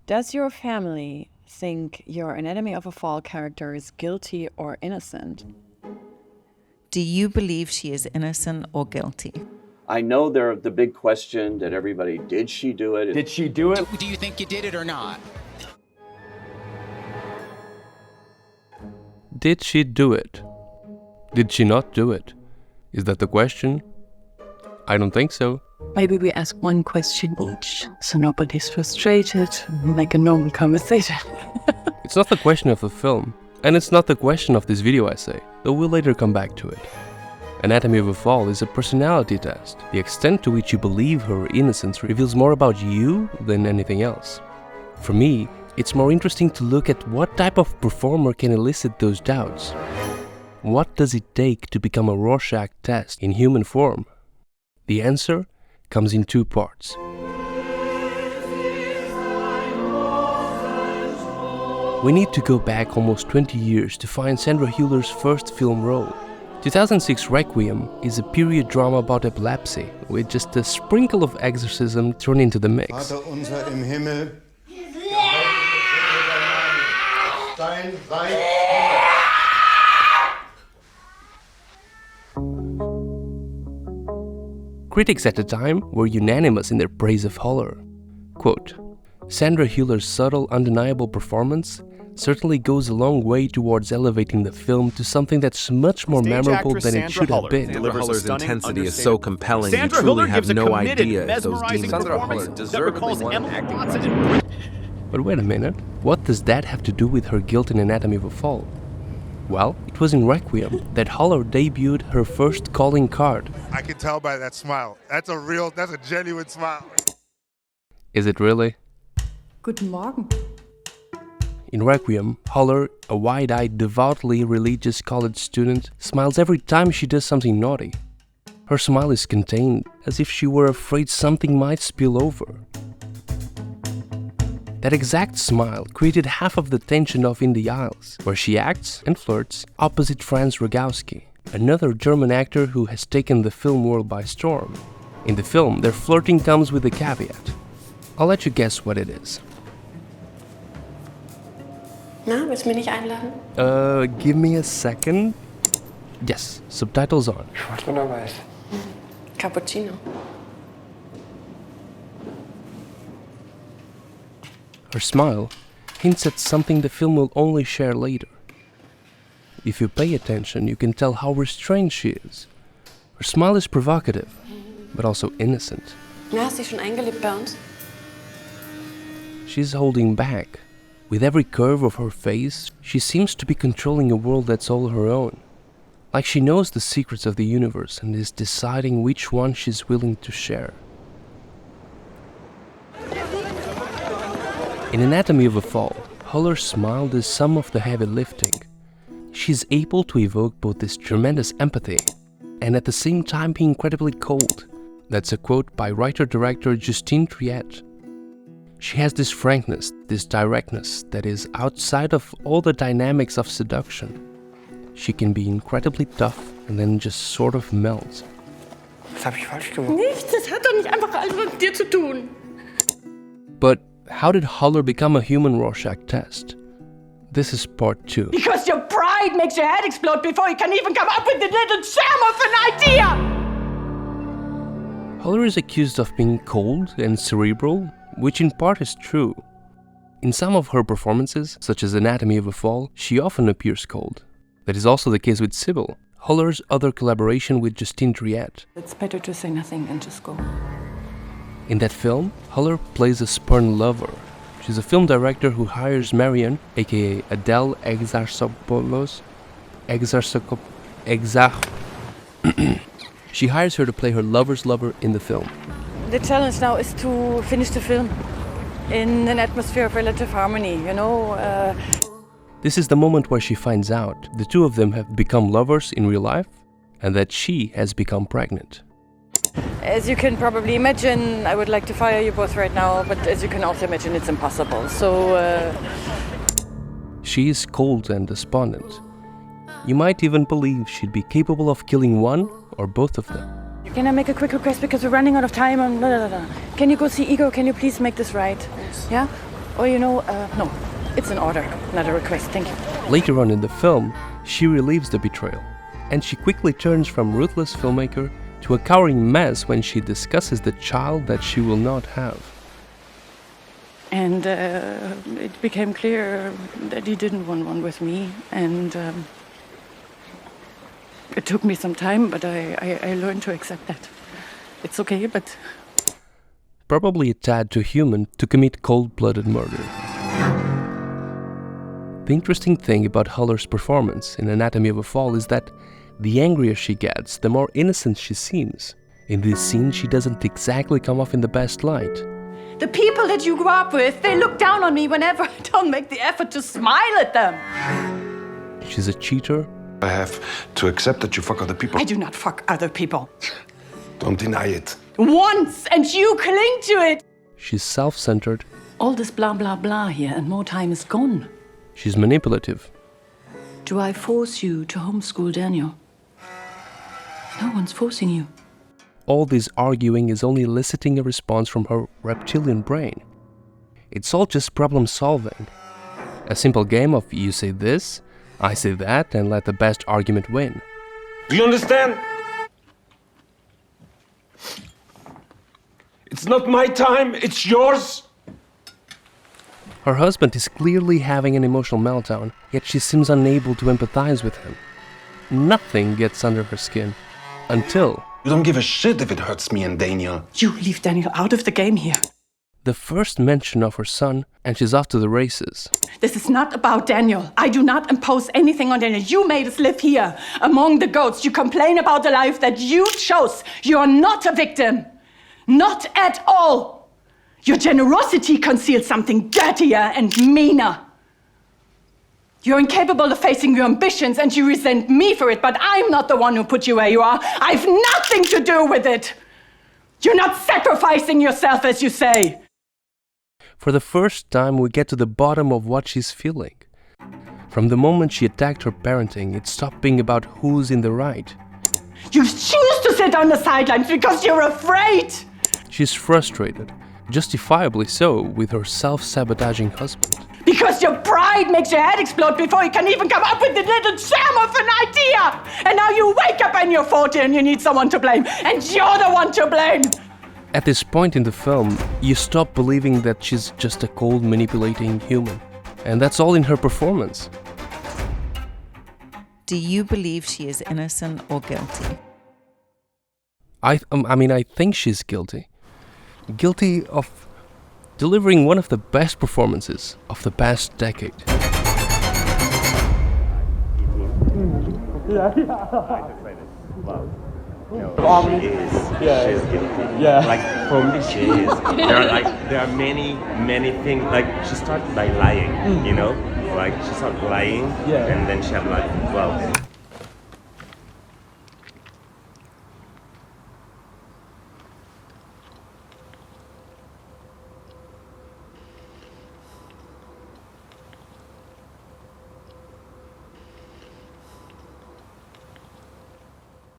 Does your family think your Anatomy of a Fall character is guilty or innocent? Do you believe she is innocent or guilty? I know the big question that everybody, did she do it? Did she do it? Do you think you did it or not? Did she do it? Did she not do it? Is that the question? I don't think so. Maybe we ask one question each, so nobody's frustrated, like a normal conversation. It's not the question of the film, and it's not the question of this video essay, though we'll later come back to it. Anatomy of a Fall is a personality test. The extent to which you believe her innocence reveals more about you than anything else. For me, it's more interesting to look at what type of performer can elicit those doubts. What does it take to become a Rorschach test in human form? The answer comes in two parts. We need to go back almost 20 years to find Sandra Hüller's first film role. 2006 Requiem is a period drama about epilepsy, with just a sprinkle of exorcism thrown into the mix. Vater unser im Himmel. Dein Reich. Critics at the time were unanimous in their praise of Hüller. Quote, Sandra Hüller's subtle, undeniable performance certainly goes a long way towards elevating the film to something that's much more memorable than it should have been. Sandra Hüller's intensity is so compelling Sandra you truly Hüller have gives a no committed, idea if those mesmerizing demons performance that recalls Emma Watson. But wait a minute, what does that have to do with her guilt in Anatomy of a Fall? Well, it was in Requiem that Hüller debuted her first calling card. I can tell by that smile. That's a genuine smile. Is it really? Guten Morgen. In Requiem, Hüller, a wide-eyed, devoutly religious college student, smiles every time she does something naughty. Her smile is contained, as if she were afraid something might spill over. That exact smile created half of the tension of In the Isles, where she acts and flirts opposite Franz Rogowski, another German actor who has taken the film world by storm. In the film, their flirting comes with a caveat. I'll let you guess what it is. Na, willst du mich nicht einladen? Give me a second. Yes, subtitles on. Wunderbar. Cappuccino. Her smile hints at something the film will only share later. If you pay attention, you can tell how restrained she is. Her smile is provocative, but also innocent. Na, hast du dich schon eingelebt bei uns? She's holding back. With every curve of her face, she seems to be controlling a world that's all her own. Like she knows the secrets of the universe and is deciding which one she's willing to share. In Anatomy of a Fall, Hüller's smile does some of the heavy lifting. She's able to evoke both this tremendous empathy and at the same time be incredibly cold. That's a quote by writer-director Justine Triet. She has this frankness, this directness that is outside of all the dynamics of seduction. She can be incredibly tough and then just sort of melt. Was habe ich falsch gemacht? Nichts, das hat doch nicht einfach alles mit dir zu tun. But how did Hüller become a human Rorschach test? This is part 2. Because your pride makes your head explode before you can even come up with the little germ of an idea! Hüller is accused of being cold and cerebral, which in part is true. In some of her performances, such as Anatomy of a Fall, she often appears cold. That is also the case with Sybil, Hüller's other collaboration with Justine Triet. It's better to say nothing and just go. In that film, Hüller plays a spurned lover. She's a film director who hires Marion, aka Adele Exarchopoulos. She hires her to play her lover's lover in the film. The challenge now is to finish the film in an atmosphere of relative harmony, This is the moment where she finds out the two of them have become lovers in real life and that she has become pregnant. As you can probably imagine, I would like to fire you both right now, but as you can also imagine, it's impossible. She is cold and despondent. You might even believe she'd be capable of killing one or both of them. Can I make a quick request because we're running out of time? Can you go see Igor? Can you please make this right? Yeah? Oh, you know, no. It's an order, not a request. Thank you. Later on in the film, she relieves the betrayal, and she quickly turns from ruthless filmmaker to a cowering mess when she discusses the child that she will not have. And it became clear that he didn't want one with me, and it took me some time, but I learned to accept that. It's okay, but... Probably a tad too human to commit cold-blooded murder. The interesting thing about Huller's performance in Anatomy of a Fall is that the angrier she gets, the more innocent she seems. In this scene, she doesn't exactly come off in the best light. The people that you grew up with, they look down on me whenever I don't make the effort to smile at them. She's a cheater. I have to accept that you fuck other people. I do not fuck other people. Don't deny it. Once, and you cling to it. She's self-centered. all this blah blah blah here and more time is gone. She's manipulative. Do I force you to homeschool Daniel? No one's forcing you. All this arguing is only eliciting a response from her reptilian brain. It's all just problem solving. A simple game of you say this, I say that, and let the best argument win. Do you understand? It's not my time, it's yours. Her husband is clearly having an emotional meltdown, yet she seems unable to empathize with him. Nothing gets under her skin. Until... You don't give a shit if it hurts me and Daniel. You leave Daniel out of the game here. the first mention of her son, and she's off to the races. This is not about Daniel. I do not impose anything on Daniel. You made us live here, among the goats. You complain about the life that you chose. You are not a victim. Not at all. Your generosity conceals something dirtier and meaner. You're incapable of facing your ambitions and you resent me for it, but I'm not the one who put you where you are. I've nothing to do with it. You're not sacrificing yourself, as you say. For the first time, we get to the bottom of what she's feeling. From the moment she attacked her parenting, it stopped being about who's in the right. You choose to sit on the sidelines because you're afraid. She's frustrated, justifiably so, with her self-sabotaging husband. Because your pride makes your head explode before you can even come up with the little germ of an idea. And now you wake up and you're 40 and you need someone to blame. And you're the one to blame. At this point in the film, you stop believing that she's just a cold, manipulating human. And that's all in her performance. Do you believe she is innocent or guilty? I think she's guilty. Guilty of delivering one of the best performances of the past decade. She's guilty. Like for me, she is. There are many things. Like she started by lying, you know, like she started lying, and then she had like, well.